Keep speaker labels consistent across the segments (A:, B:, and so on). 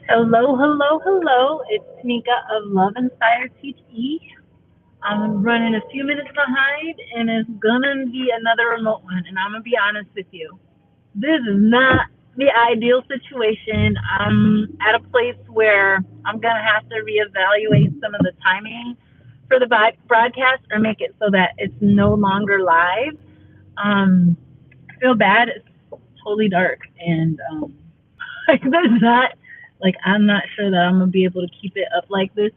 A: Hello, hello, hello. It's Tamika of Love Inspire Teach E. I'm running a few minutes behind, and it's gonna be another remote one. And I'm gonna be honest with you. This is not the ideal situation. I'm at a place where I'm gonna have to reevaluate some of the timing for the broadcast, or make it so that it's no longer live. I feel bad. It's totally dark, and like there's not like I'm not sure that I'm gonna be able to keep it up like this.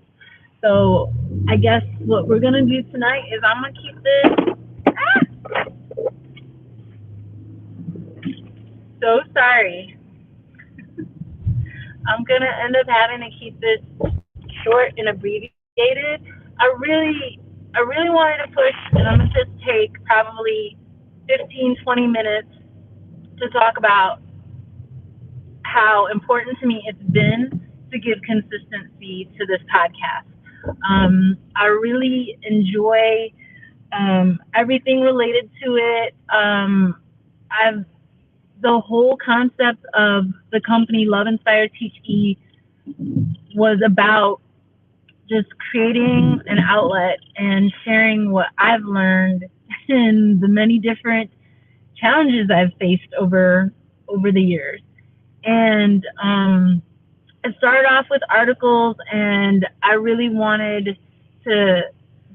A: So I guess what we're gonna do tonight is I'm gonna keep this. So sorry. I'm gonna end up having to keep this short and abbreviated. I really wanted to push, and I'm gonna just take probably 15, 20 minutes to talk about how important to me it's been to give consistency to this podcast. I really enjoy everything related to it. I've the whole concept of the company Love Inspire Teach E was about just creating an outlet and sharing what I've learned and the many different challenges I've faced over the years. And it started off with articles, and I really wanted to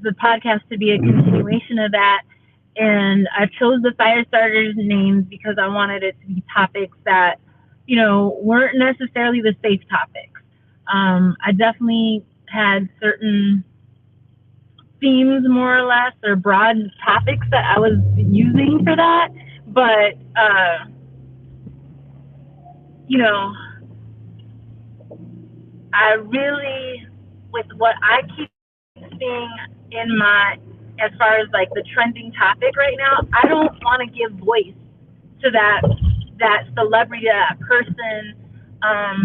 A: the podcast to be a continuation of that. And I chose the Firestarters names because I wanted it to be topics that, weren't necessarily the safe topics. I definitely had certain themes, more or less, or broad topics that I was using for that. But, you know, I really, with what I keep seeing in my, as far as like the trending topic right now, I don't want to give voice to that celebrity, that person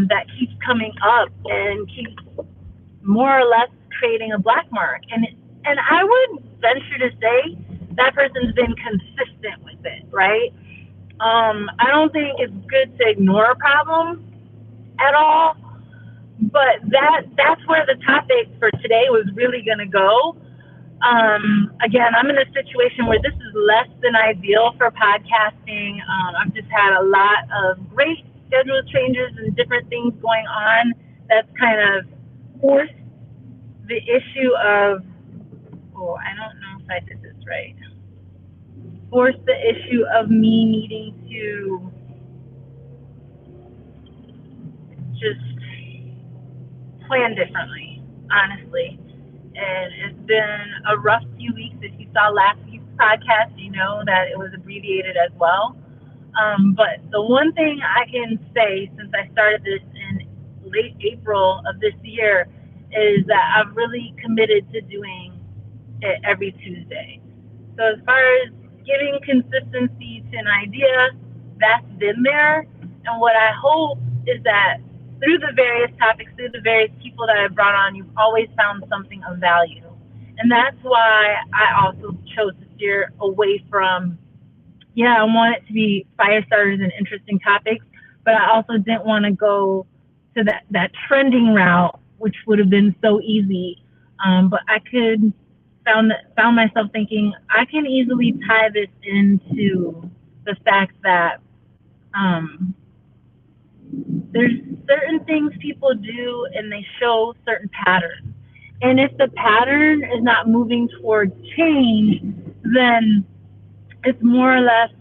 A: that keeps coming up and keeps more or less creating a black mark. And I would venture to say that person's been consistent with it, right? I don't think it's good to ignore a problem at all, but that's where the topic for today was really going to go. Again, I'm in a situation where this is less than ideal for podcasting. I've just had a lot of great schedule changes and different things going on that's kind of forced the issue of, oh, I don't know if I did this right, forced the issue of me needing to just plan differently, honestly. And it's been a rough few weeks. If you saw last week's podcast, you know that it was abbreviated as well. But the one thing I can say since I started this in late April of this year is that I've really committed to doing it every Tuesday. So as far as giving consistency to an idea, that's been there. And what I hope is that through the various topics, through the various people that I've brought on, you've always found something of value. And that's why I also chose to steer away from, yeah, I want it to be fire starters and interesting topics, but I also didn't want to go to that trending route, which would have been so easy. But I found myself thinking I can easily tie this into the fact that there's certain things people do and they show certain patterns. And if the pattern is not moving towards change, then it's more or less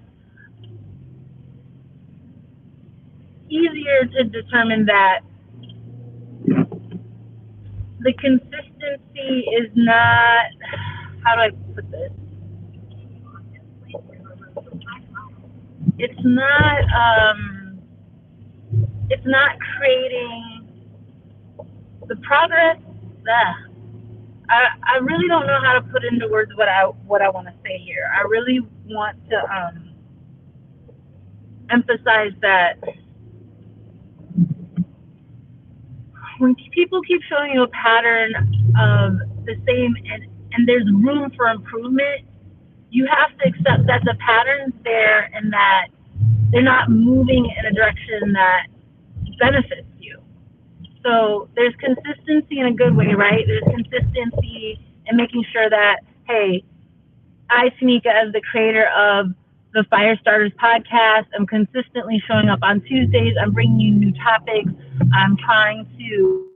A: easier to determine that the consistency is not, how do I put this? It's not, it's not creating the progress. I really don't know how to put into words what I want to say here. I really want to emphasize that when people keep showing you a pattern of the same, and there's room for improvement, you have to accept that the pattern's there and that they're not moving in a direction that benefits you. So there's consistency in a good way, right? There's consistency in making sure that, hey, I, Tanika, as the creator of the Firestarters podcast, I'm consistently showing up on Tuesdays. I'm bringing you new topics. I'm trying to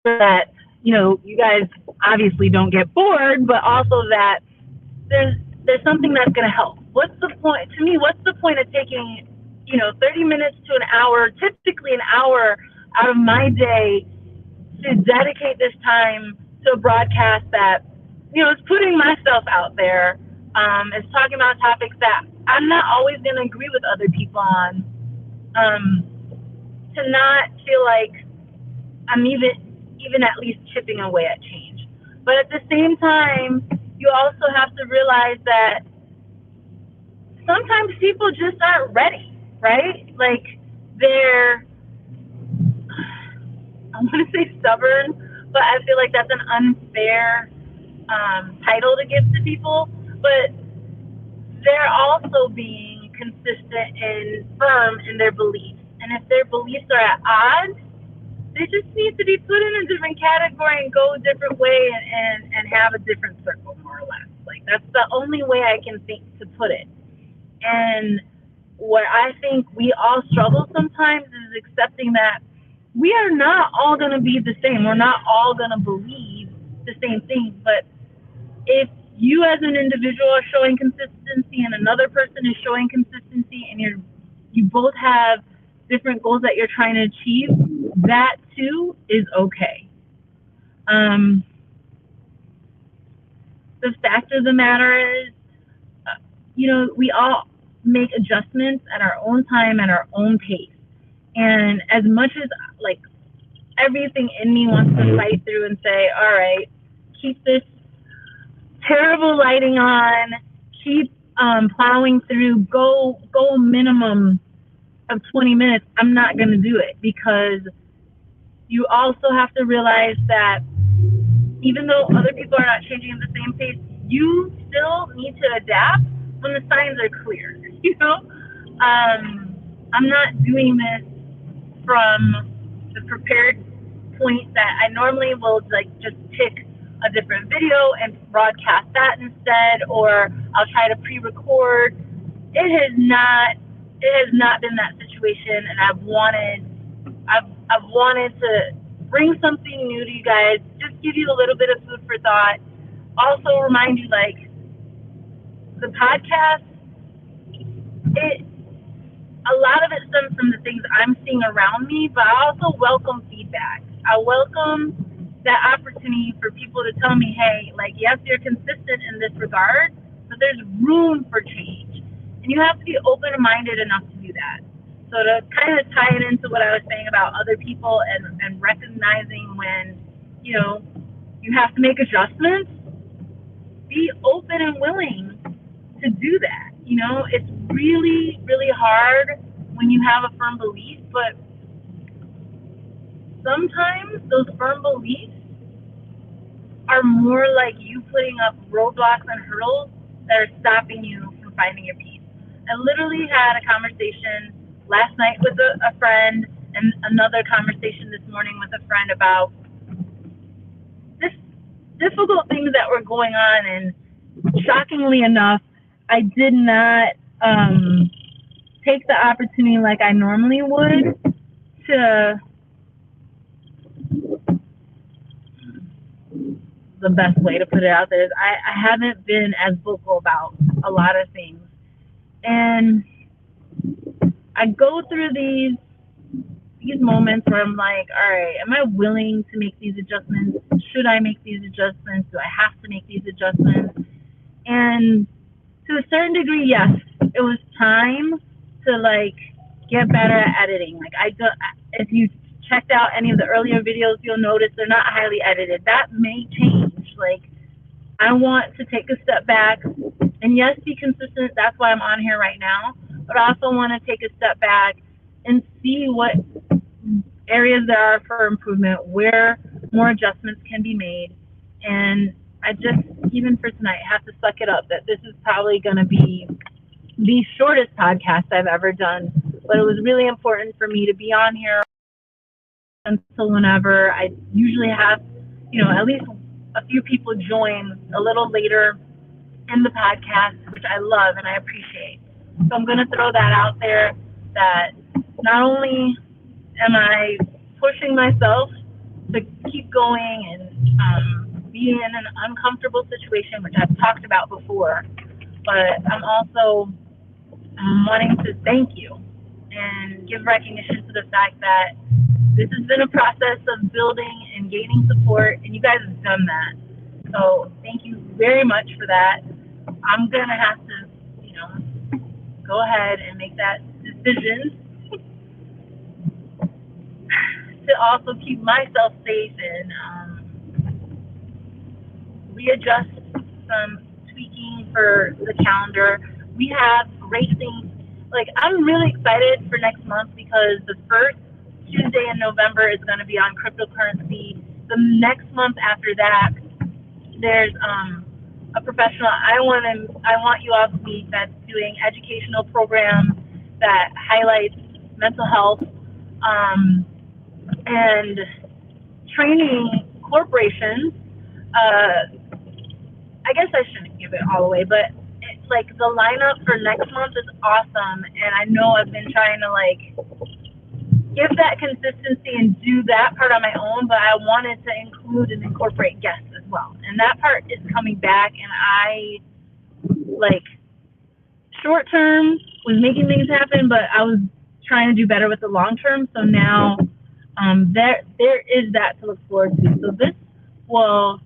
A: that, you guys obviously don't get bored, but also that there's something that's going to help. What's the point? To me, what's the point of taking, 30 minutes to an hour, typically an hour out of my day to dedicate this time to a broadcast that, is putting myself out there, is talking about topics that I'm not always going to agree with other people on, to not feel like I'm even at least chipping away at change. But at the same time, you also have to realize that sometimes people just aren't ready, right? Like they're, I want to say stubborn, but I feel like that's an unfair title to give to people. But they're also being consistent and firm in their beliefs. And if their beliefs are at odds, they just need to be put in a different category and go a different way and have a different circle, more or less. Like that's the only way I can think to put it. And what I think we all struggle sometimes is accepting that we are not all going to be the same. We're not all going to believe the same thing. But if you as an individual are showing consistency and another person is showing consistency and you both have different goals that you're trying to achieve, that too is okay. The fact of the matter is, we all make adjustments at our own time, at our own pace. And as much as like everything in me wants to fight through and say, all right, keep this terrible lighting on, keep plowing through, go minimum of 20 minutes, I'm not going to do it, because you also have to realize that even though other people are not changing at the same pace, you still need to adapt when the signs are clear. I'm not doing this from the prepared point that I normally will just pick a different video and broadcast that instead, or I'll try to pre-record. It has not been that situation, and I've wanted to bring something new to you guys, just give you a little bit of food for thought. Also remind you, the podcast, a lot of it stems from the things I'm seeing around me, but I also welcome feedback. I welcome that opportunity for people to tell me, hey, yes, you're consistent in this regard, but there's room for change. And you have to be open-minded enough to do that. So to kind of tie it into what I was saying about other people and recognizing when, you have to make adjustments, be open and willing to do that. It's really, really hard when you have a firm belief, but sometimes those firm beliefs are more like you putting up roadblocks and hurdles that are stopping you from finding your peace. I literally had a conversation last night with a friend and another conversation this morning with a friend about this difficult things that were going on, and shockingly enough, I did not take the opportunity like I normally would to, the best way to put it out there is I haven't been as vocal about a lot of things. And I go through these moments where I'm like, all right, am I willing to make these adjustments? Should I make these adjustments? Do I have to make these adjustments? And to a certain degree, yes, it was time to get better at editing. If you checked out any of the earlier videos, you'll notice they're not highly edited. That may change. I want to take a step back and yes, be consistent. That's why I'm on here right now. But I also want to take a step back and see what areas there are for improvement, where more adjustments can be made. And I just, even for tonight, have to suck it up that this is probably going to be the shortest podcast I've ever done. But it was really important for me to be on here until whenever. I usually have, at least a few people join a little later in the podcast, which I love and I appreciate. So I'm going to throw that out there, that not only am I pushing myself to keep going and be in an uncomfortable situation, which I've talked about before, but I'm also wanting to thank you and give recognition to the fact that this has been a process of building and gaining support, and you guys have done that. So thank you very much for that. I'm going to have to, go ahead and make that decision to also keep myself safe and readjust some tweaking for the calendar. We have racing. I'm really excited for next month because the first Tuesday in November is going to be on cryptocurrency. The next month after that, there's a professional I want you all to meet that's doing educational programs that highlights mental health and training corporations. I guess I shouldn't give it all away, but the lineup for next month is awesome, and I know I've been trying to give that consistency and do that part on my own, but I wanted to include and incorporate guests as well. And that part is coming back, and I, short term was making things happen, but I was trying to do better with the long term. So now there is that to look forward to. So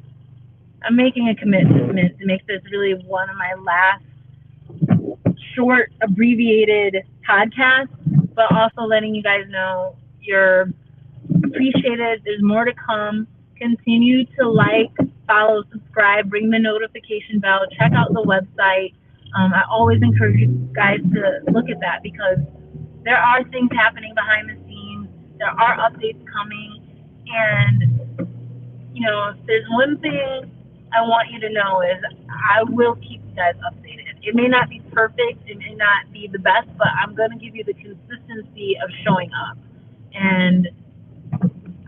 A: I'm making a commitment to make this really one of my last short, abbreviated podcasts, but also letting you guys know you're appreciated. There's more to come. Continue to follow, subscribe, ring the notification bell, check out the website. I always encourage you guys to look at that because there are things happening behind the scenes. There are updates coming. And, if there's one thing I want you to know is I will keep you guys updated. It may not be perfect, it may not be the best, but I'm going to give you the consistency of showing up. And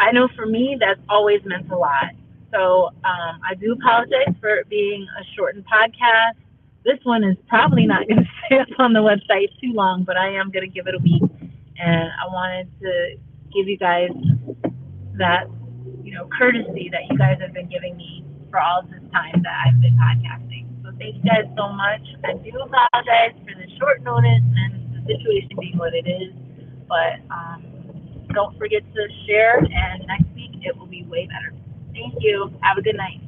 A: I know for me, that's always meant a lot. So I do apologize for it being a shortened podcast. This one is probably not going to stay up on the website too long, but I am going to give it a week. And I wanted to give you guys that, courtesy that you guys have been giving me for all this time that I've been podcasting. So thank you guys so much. I do apologize for the short notice and the situation being what it is, but don't forget to share, and next week it will be way better. Thank you. Have a good night.